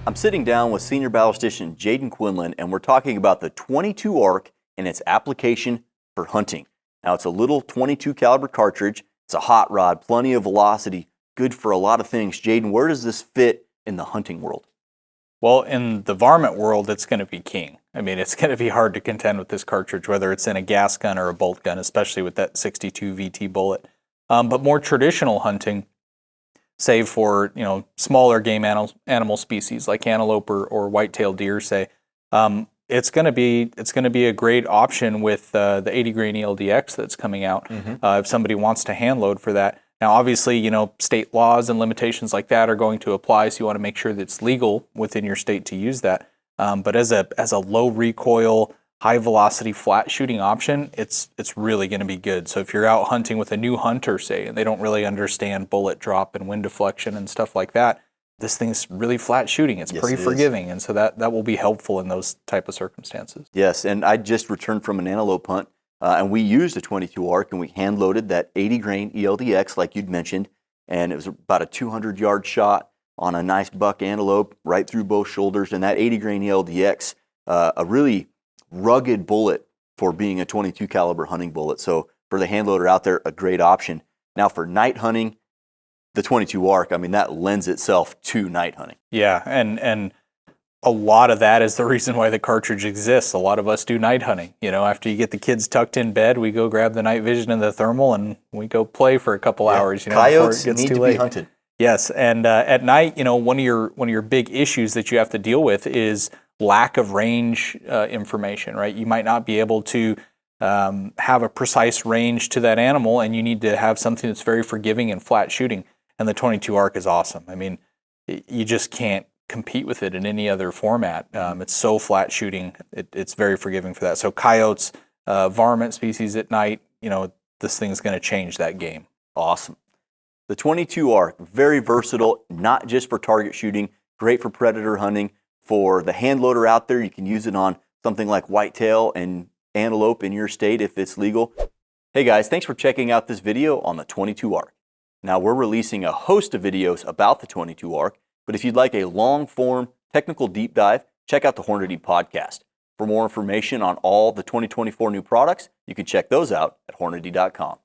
I'm sitting down with Senior Ballistician Jaden Quinlan, and we're talking about the 22 ARC and its application for hunting. Now, it's a little 22 caliber cartridge. It's a hot rod, plenty of velocity, good for a lot of things. Jaden, where does this fit in the hunting world? Well, in the varmint world, it's going to be king. I mean, it's going to be hard to contend with this cartridge, whether it's in a gas gun or a bolt gun, especially with that 62 VT bullet. But more traditional hunting, save for smaller game animal species like antelope or white-tailed deer, say, it's going to be a great option with the 80 grain eld-vt that's coming out. If somebody wants to hand load for that. Now, obviously, state laws and limitations like that are going to apply, so you want to make sure that it's legal within your state to use that. But as a low recoil, high velocity, flat shooting option, it's really going to be good. So if you're out hunting with a new hunter, say, and they don't really understand bullet drop and wind deflection and stuff like that, this thing's really flat shooting. It's pretty forgiving, and so that will be helpful in those type of circumstances. Yes, and I just returned from an antelope hunt, and we used a 22 ARC, and we hand loaded that 80 grain eld-vt like you'd mentioned, and it was about a 200-yard shot on a nice buck antelope right through both shoulders, and that 80 grain eld-vt, a really rugged bullet for being a 22 caliber hunting bullet. So for the hand loader out there, a great option. Now for night hunting, the 22 ARC, I mean, that lends itself to night hunting. Yeah, and a lot of that is the reason why the cartridge exists. A lot of us do night hunting. After you get the kids tucked in bed, we go grab the night vision and the thermal, and we go play for a couple hours. Coyotes before it gets need too to late. be hunted. Yes, and at night, one of your big issues that you have to deal with is lack of range information. Right, you might not be able to have a precise range to that animal, and you need to have something that's very forgiving and flat shooting. And the 22 ARC is awesome. I mean, you just can't compete with it in any other format. It's so flat shooting. It's very forgiving for that. So coyotes, varmint species at night, this thing's going to change that game. Awesome. The 22 ARC, very versatile, not just for target shooting, great for predator hunting. For the hand loader out there, you can use it on something like whitetail and antelope in your state if it's legal. Hey guys, thanks for checking out this video on the 22 ARC. Now we're releasing a host of videos about the 22 ARC, but if you'd like a long-form technical deep dive, check out the Hornady podcast. For more information on all the 2024 new products, you can check those out at Hornady.com.